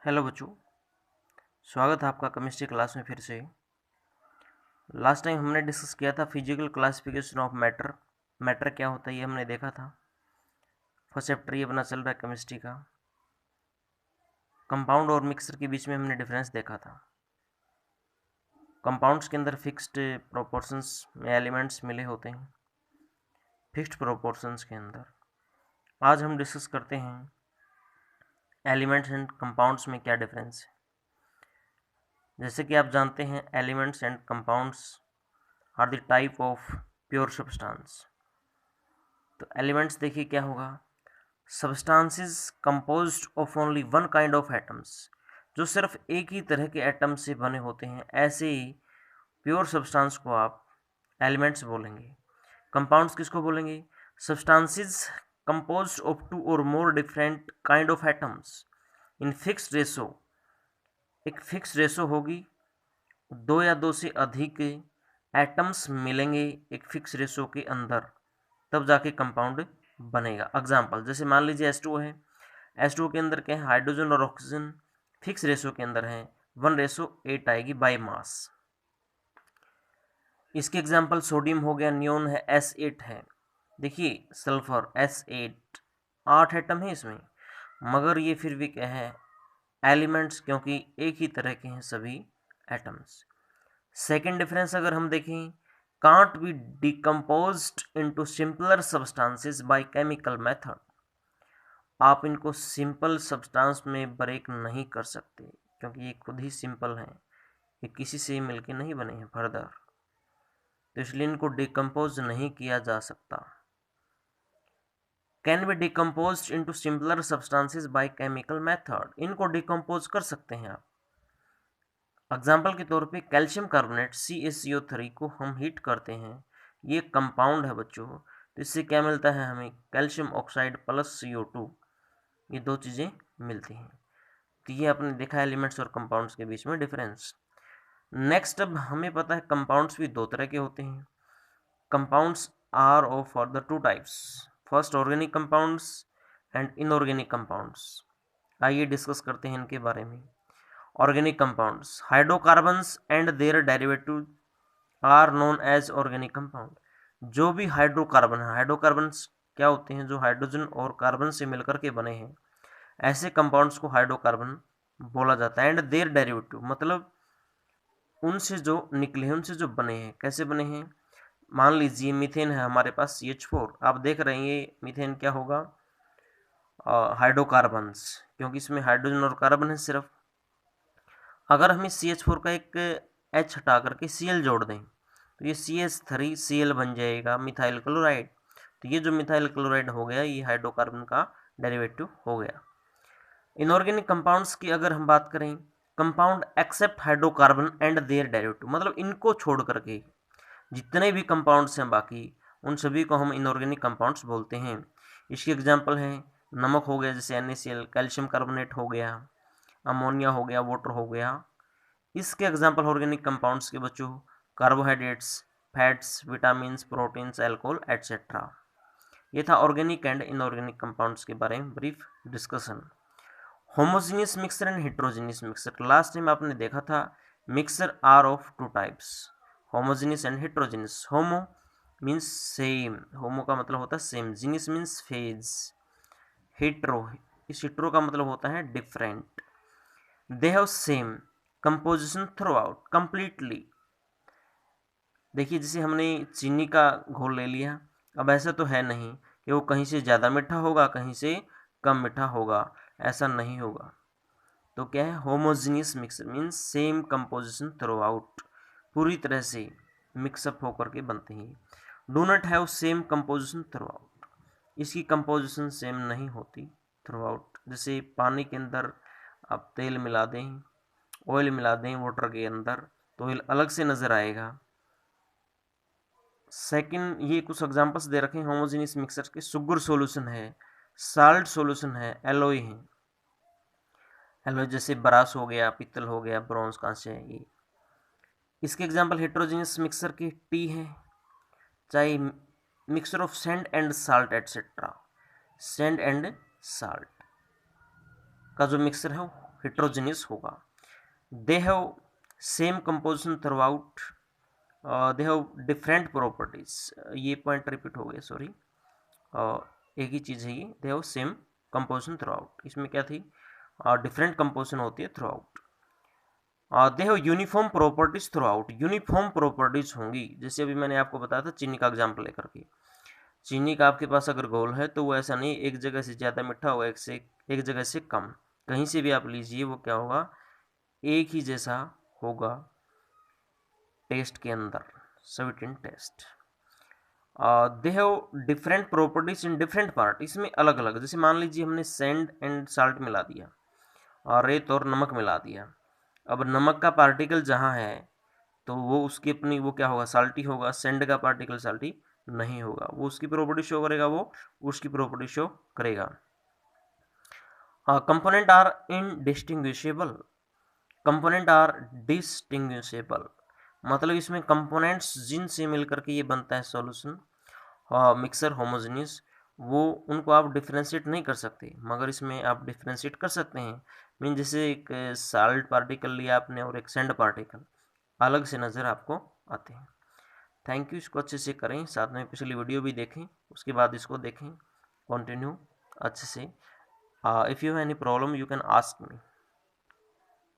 Hello बच्चों, स्वागत है आपका केमिस्ट्री क्लास में फिर से। लास्ट टाइम हमने डिस्कस किया था physical classification of matter. Matter क्या होता है ये हमने देखा था। फर्स्ट चैप्टर ये बना चल रहा है केमिस्ट्री का। कंपाउंड और मिक्सर के बीच में हमने डिफरेंस देखा था। कंपाउंड्स के अंदर फिक्स्ड प्रोपोर्शंस में एलिमेंट्स मिले होते हैं, फिक्स्ड प्रोपोर्शंस के अंदर। आज हम डिस्कस करते हैं एलिमेंट्स एंड कंपाउंड्स में क्या डिफरेंस है। जैसे कि आप जानते हैं elements and compounds are the type of pure substance. तो एलिमेंट्स देखिए क्या होगा, substances composed of only one kind of atoms, जो सिर्फ एक ही तरह के एटम से बने होते हैं, ऐसे ही प्योर सब्सटेंस को आप एलिमेंट्स बोलेंगे। कंपाउंड्स किसको बोलेंगे, सब्सटेंसेस कंपोज्ड ऑफ टू और more different kind of atoms in fixed ratio. एक फिक्स्ड रेशो होगी, दो या दो से अधिक एटम्स मिलेंगे एक फिक्स रेशो के अंदर, तब जाके कंपाउंड बनेगा। एग्जाम्पल जैसे मान लीजिए H2O है, H2O के अंदर क्या है, हाइड्रोजन और ऑक्सीजन फिक्स रेशो के अंदर है, 1:8 आएगी बाय मास। इसके एग्जाम्पल सोडियम हो गया, नियोन है, S8 है। देखिए सल्फर S8, 8 एटम है इसमें, मगर ये फिर भी क्या है, एलिमेंट्स, क्योंकि एक ही तरह के हैं सभी एटम्स। सेकेंड डिफरेंस अगर हम देखें, can't be decomposed into simpler substances by chemical method. आप इनको सिंपल सब्सटेंस में ब्रेक नहीं कर सकते, क्योंकि ये खुद ही सिंपल हैं, ये किसी से मिलके नहीं बने हैं फर्दर, तो इसलिए इनको डिकम्पोज नहीं किया जा सकता। Can be decomposed into simpler substances by chemical method, इनको डिकम्पोज कर सकते हैं आप। एग्जाम्पल के तौर पे कैल्शियम कार्बोनेट CaCO3 को हम हीट करते हैं, ये कंपाउंड है बच्चों, तो इससे क्या मिलता है हमें, कैल्शियम ऑक्साइड प्लस CO2, ये दो चीज़ें मिलती हैं। तो ये आपने देखा एलिमेंट्स और कंपाउंड्स के बीच में डिफरेंस। नेक्स्ट, अब हमें पता है कंपाउंड्स भी दो तरह के होते हैं। Compounds are of for the two types, first organic compounds and inorganic compounds. आइए डिस्कस करते हैं इनके बारे में। Organic compounds, hydrocarbons and their derivative are known as organic compound. जो भी हाइड्रोकार्बन है, हाइड्रोकार्बन्स क्या होते हैं, जो हाइड्रोजन और कार्बन से मिलकर के बने हैं, ऐसे कंपाउंड्स को हाइड्रोकार्बन बोला जाता है। एंड देयर डेरिवेटिव मतलब उनसे जो निकले हैं, उनसे जो बने हैं, कैसे बने हैं। मान लीजिए मीथेन है हमारे पास CH4, आप देख रहे हैं ये मीथेन क्या होगा, हाइड्रोकार्बन्स, क्योंकि इसमें हाइड्रोजन और कार्बन है सिर्फ। अगर हम इस CH4 का एक H हटा करके Cl जोड़ दें, तो ये CH3Cl बन जाएगा, मिथाइल क्लोराइड। तो ये जो मिथाइल क्लोराइड हो गया, ये हाइड्रोकार्बन का डेरिवेटिव हो गया। इनऑर्गेनिक कंपाउंड्स की अगर हम बात करें, compound except hydrocarbon and their derivative, मतलब इनको छोड़ करके जितने भी कंपाउंड्स हैं बाकी, उन सभी को हम इनऑर्गेनिक कंपाउंड्स बोलते हैं। इसके एग्जाम्पल हैं, नमक हो गया जैसे NaCl, कैल्शियम कार्बोनेट हो गया, अमोनिया हो गया, वाटर हो गया। इसके एग्जाम्पल ऑर्गेनिक कंपाउंड्स के बच्चों, carbohydrates, fats, vitamins, proteins, alcohol etcetera. ये था ऑर्गेनिक एंड इनऑर्गेनिक कंपाउंड्स के बारे में brief discussion. Homogeneous mixture and heterogeneous mixture, last time आपने देखा था mixture are of two types, homogeneous and heterogeneous. Homo means same, homo का मतलब होता है same, genius means phase, hetero, इस हेट्रो का मतलब होता है different. They have same composition throughout completely. देखिए जैसे हमने चीनी का घोल ले लिया, अब ऐसा तो है नहीं कि वो कहीं से ज़्यादा मीठा होगा कहीं से कम मीठा होगा, ऐसा नहीं होगा। तो क्या है, homogeneous mixer means same composition through out, पूरी तरह से मिक्सअप होकर के बनते हैं। Do not have same composition through out, इसकी कंपोजिशन सेम नहीं होती थ्रू आउट। जैसे पानी के अंदर आप तेल मिला दें, ऑयल मिला दें वाटर के अंदर, तो ऑयल अलग से नज़र आएगा। सेकंड, ये कुछ एग्जांपल्स दे रखे हैं होमोजेनियस मिक्सर के, सुगर सॉल्यूशन है, साल्ट सॉल्यूशन है, एलोय है। एलोय जैसे ब्रास हो गया, पित्तल हो गया, ब्रॉन्ज, कांस्य है ये। इसके एग्जांपल हेट्रोजेनियस मिक्सर के टी है, चाहे mixer of sand and salt etcetera. Sand and salt का जो मिक्सर है वो हेट्रोजीनियस होगा। दे have same composition through out, they have different properties, ये पॉइंट रिपीट हो गया, सॉरी, एक ही चीज़ है ये, दे have same composition through out, इसमें क्या थी, डिफरेंट कंपोजिशन होती है through out. They have uniform properties through out, uniform properties होंगी, जैसे अभी मैंने आपको बताया था चीनी का एग्जाम्पल लेकर के, चीनी का आपके पास अगर घोल है तो वो ऐसा नहीं एक जगह से ज़्यादा मीठा होगा, एक जगह से कम, कहीं से भी आप लीजिए वो क्या होगा, एक ही जैसा होगा टेस्ट के अंदर, sweet in taste. They have different properties in different part, इसमें अलग अलग, जैसे मान लीजिए हमने सैंड एंड साल्ट मिला दिया और रेत और नमक मिला दिया, अब नमक का पार्टिकल जहाँ है तो वो उसकी अपनी वो क्या होगा, साल्टी होगा, सैंड का पार्टिकल साल्टी नहीं होगा, वो उसकी प्रॉपर्टी शो करेगा, वो उसकी प्रॉपर्टी शो करेगा। Component are indistinguishable, component are distinguishable, मतलब इसमें कंपोनेंट्स जिनसे मिलकर के ये बनता है सॉल्यूशन मिक्सर होमोजेनियस, वो उनको आप डिफ्रेंशिएट नहीं कर सकते, मगर इसमें आप डिफ्रेंशिएट कर सकते हैं। मीन जैसे एक साल्ट पार्टिकल लिया आपने और एक सैंड पार्टिकल, अलग से नज़र आपको आते हैं। थैंक यू, इसको अच्छे से करें, साथ में पिछली वीडियो भी देखें, उसके बाद इसको देखें कंटिन्यू अच्छे से। If you have any problem you can ask me.